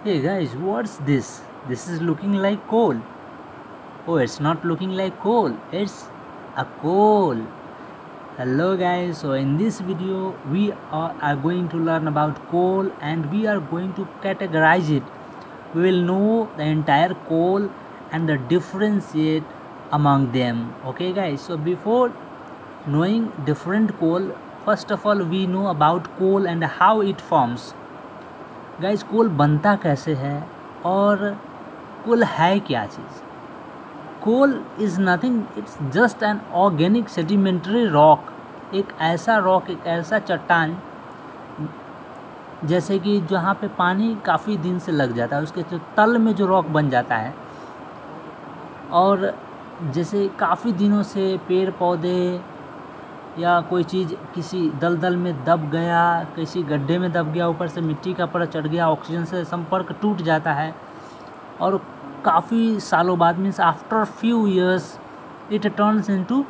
Hey guys, what's this? This is looking like coal. Oh, it's not looking like coal. It's a coal. Hello guys, so in this video we are going to learn about coal and we are going to categorize it. We will know the entire coal and the differentiate among them. Okay guys, so before knowing different coal, first of all we know about coal and how it forms. Guys coal बनता कैसे है और coal है क्या चीज़? Coal is nothing, it's just an organic sedimentary rock. एक ऐसा rock, एक ऐसा चट्टान जैसे कि जहाँ पे पानी काफ़ी दिन से लग जाता है, उसके जो तल में जो रॉक बन जाता है और जैसे काफ़ी दिनों से पेड़ पौधे या कोई चीज़ किसी दलदल में दब गया, किसी गड्ढे में दब गया, ऊपर से मिट्टी का परत चढ़ गया, ऑक्सीजन से संपर्क टूट जाता है और काफ़ी सालों बाद means after few years it turns into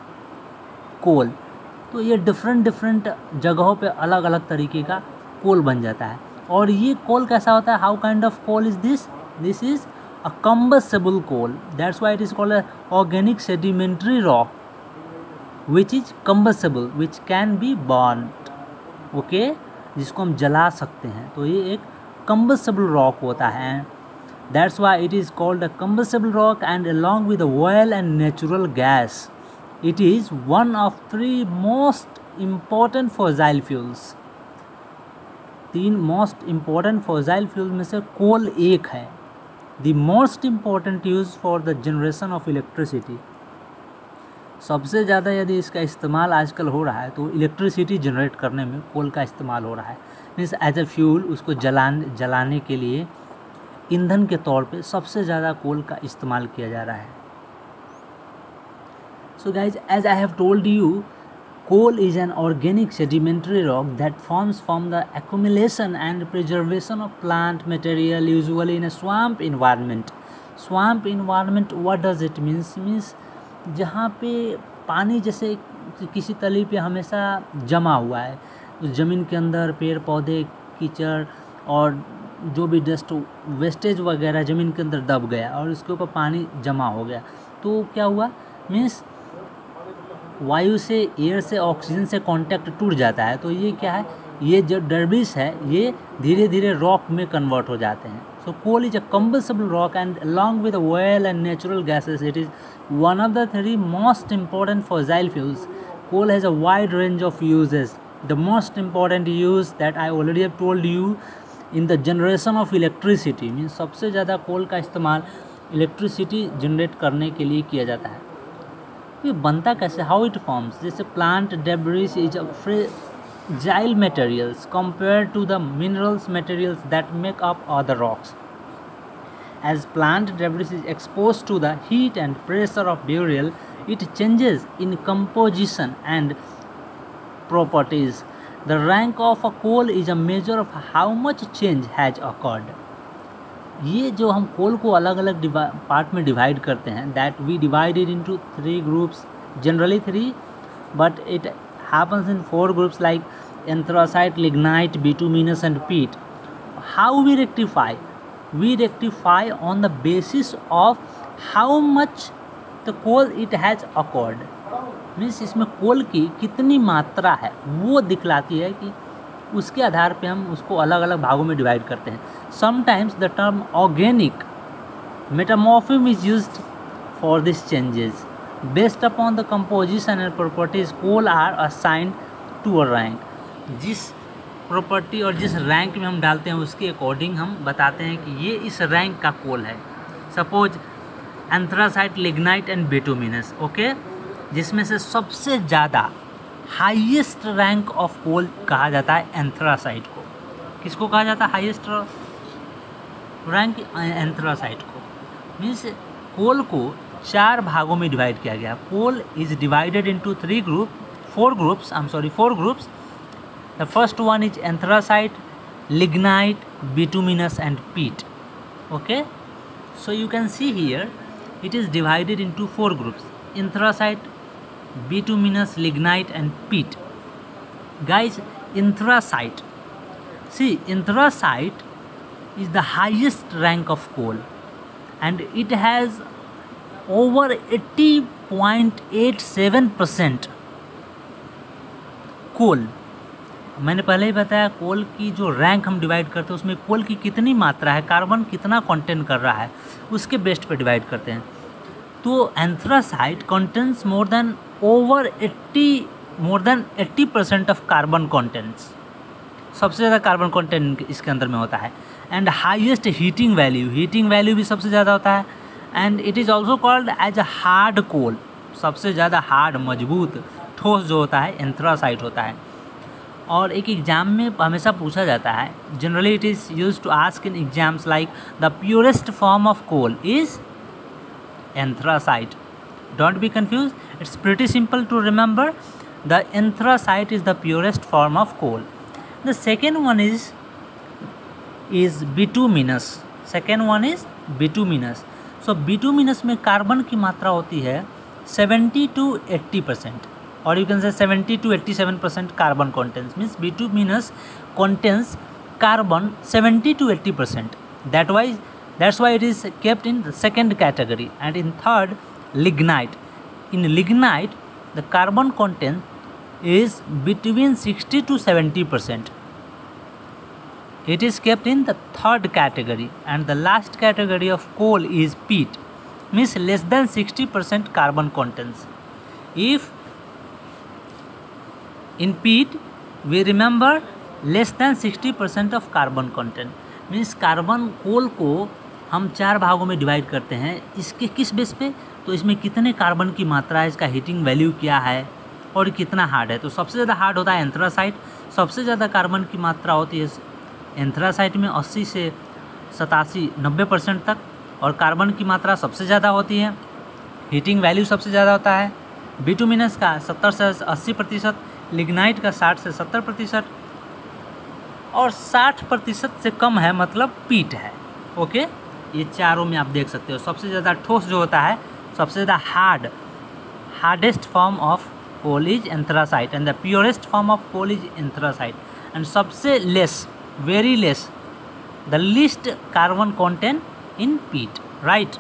coal. तो ये डिफरेंट जगहों पे अलग अलग तरीके का कोल बन जाता है। और ये कोल कैसा होता है? How kind of coal is this? This is a combustible coal, that's why it is called organic sedimentary rock which is combustible, which can be burnt, okay, जिसको हम जला सकते हैं। तो ये एक combustible rock होता है, that's why it is called a combustible rock, and along with the oil and natural gas it is one of three most important fossil fuels। तीन most important fossil fuels में से कोल एक है। the most important use for the generation of electricity, सबसे ज़्यादा यदि इसका इस्तेमाल आजकल हो रहा है तो इलेक्ट्रिसिटी जनरेट करने में कोल का इस्तेमाल हो रहा है। मीन्स एज ए फ्यूल, उसको जलाने के लिए ईंधन के तौर पे सबसे ज़्यादा कोल का इस्तेमाल किया जा रहा है। So guys, as I have told you, coal is an organic sedimentary rock that forms from the accumulation and preservation of plant material usually in a swamp environment. Swamp environment, what does it means जहाँ पे पानी जैसे किसी तली पे हमेशा जमा हुआ है, उस ज़मीन के अंदर पेड़ पौधे, कीचड़ और जो भी डस्ट वेस्टेज वगैरह ज़मीन के अंदर दब गया और उसके ऊपर पानी जमा हो गया, तो क्या हुआ? मीन्स वायु से, एयर से, ऑक्सीजन से कांटेक्ट टूट जाता है। तो ये क्या है? ये जो डर्बिस है ये धीरे धीरे रॉक में कन्वर्ट हो जाते हैं। So coal is a combustible rock, and along with oil and natural gases, it is one of the three most important fossil fuels. Coal has a wide range of uses. The most important use that I already have told you in the generation of electricity, means सबसे ज़्यादा कोल का इस्तेमाल electricity generate करने के लिए किया जाता है। ये बनता कैसे? How it forms? जैसे plant debris is a fragile materials compared to the minerals materials that make up other rocks. As plant debris is exposed to the heat and pressure of burial, it changes in composition and properties. The rank of a coal is a measure of how much change has occurred. ये जो हम कोल को अलग अलग part में divide करते हैं, that we divided into 3 groups, generally 3, but it happens in 4 groups like anthracite, lignite, bituminous and peat. How we rectify? We rectify on the basis of how much the coal it has occurred. Means इसमें कोल की कितनी मात्रा है वो दिखलाती है कि उसके आधार पे हम उसको अलग अलग भागों में डिवाइड करते हैं। Sometimes the term organic metamorphism is used for this changes. Based upon the composition and properties, coal are assigned to a rank. जिस प्रॉपर्टी और जिस रैंक में हम डालते हैं उसके अकॉर्डिंग हम बताते हैं कि ये इस रैंक का कोल है। Suppose anthracite, lignite and bituminous, okay, जिसमें से सबसे ज़्यादा हाईएस्ट रैंक ऑफ कोल कहा जाता है एंथ्रासाइट को। किसको कहा जाता है हाईएस्ट रैंक? एंथ्रासाइट को। मीन्स कोल को 4 भागों में डिवाइड किया गया। Coal is divided into 4 groups. The first one is anthracite, lignite, bituminous and peat, okay. So you can see here it is divided into 4 groups: anthracite, bituminous, lignite and peat. Guys, anthracite, see anthracite is the highest rank of coal and it has over 80.87% कोल। मैंने पहले ही बताया कोल की जो rank हम divide करते हैं उसमें कोल की कितनी मात्रा है, कार्बन कितना कंटेन कर रहा है, उसके बेस्ट पे डिवाइड करते हैं। तो anthracite contains more than 80% of carbon contents, सबसे ज़्यादा कार्बन कंटेंट इसके अंदर में होता है। एंड हाईएस्ट हीटिंग वैल्यू भी सबसे ज़्यादा होता है। And it is also called as a hard coal, सबसे ज़्यादा हार्ड मजबूत ठोस जो होता है एंथ्रासाइट होता है। और एक एग्ज़ाम में हमेशा पूछा जाता है, generally it is used to ask in exams like the purest form of coal is anthracite. Don't be confused, it's pretty simple to remember. The anthracite is the purest form of coal. The second one is bituminous. So bituminous में carbon की मात्रा होती है 70 to 80%, or you can say 70 to 87% carbon contents, means bituminous contains carbon 70 to 80%. That's why it is kept in the second category. And in third, lignite. In lignite, the carbon content is between 60 to 70%. It is kept in the third category. And the last category of coal is peat, means less than 60% carbon contents. If in peat, we remember less than 60% of carbon content, means carbon coal को हम 4 भागों में divide करते हैं। इसके किस base पे? तो इसमें कितने कार्बन की मात्रा है, इसका हीटिंग वैल्यू क्या है और कितना हार्ड है। तो सबसे ज़्यादा हार्ड होता है एंथ्रासाइट, सबसे ज़्यादा कार्बन की मात्रा होती है एंथ्रासाइट में 80 से 87-90% तक, और कार्बन की मात्रा सबसे ज़्यादा होती है, हीटिंग वैल्यू सबसे ज़्यादा होता है। बिटुमिनस का 70 से 80%, लिग्नाइट का 60 से 70%, और 60% से कम है मतलब पीट है। ओके, ये चारों में आप देख सकते हो। सबसे ज़्यादा ठोस जो होता है, सबसे ज़्यादा hardest form of coal is anthracite and the purest form of coal is anthracite. And सबसे less, very less, the least carbon content in peat, right.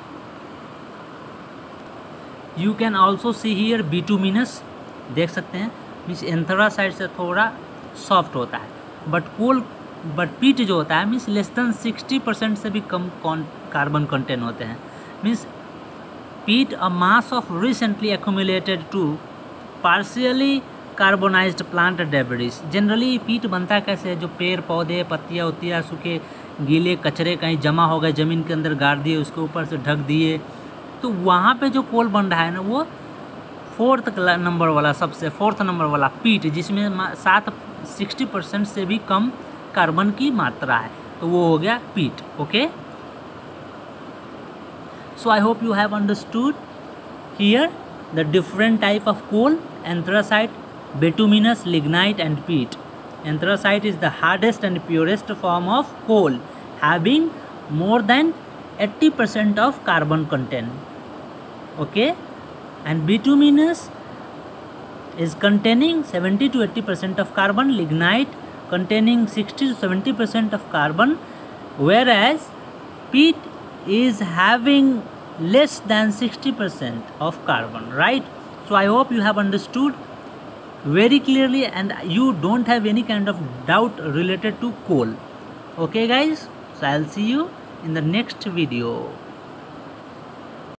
You can also see here bituminous, देख सकते हैं, means anthracite से थोड़ा soft होता है, but पीट जो होता है मीन्स लेस देन 60% से भी कम कार्बन कंटेंट होते हैं। Means peat a mass of recently accumulated to partially carbonized plant debris. Generally peat बनता कैसे है, जो पेड़ पौधे पत्तियाँ उत्तियाँ सूखे गीले कचरे कहीं जमा हो गए, ज़मीन के अंदर गाड़ दिए, उसके ऊपर से ढक दिए, तो वहाँ पे जो कोल बन रहा है ना, वो फोर्थ नंबर वाला पीट, जिसमें 60% से भी कम कार्बन की मात्रा है, तो वो हो गया peat. Okay, so I hope you have understood here the different type of coal: anthracite, bituminous, lignite and peat. Anthracite is the hardest and purest form of coal, having more than 80% of carbon content. Okay, and bituminous is containing 70 to 80% of carbon, lignite containing 60 to 70% of carbon, whereas peat is having less than 60% of carbon, right? So I hope you have understood very clearly and you don't have any kind of doubt related to coal. Okay guys, so I'll see you in the next video.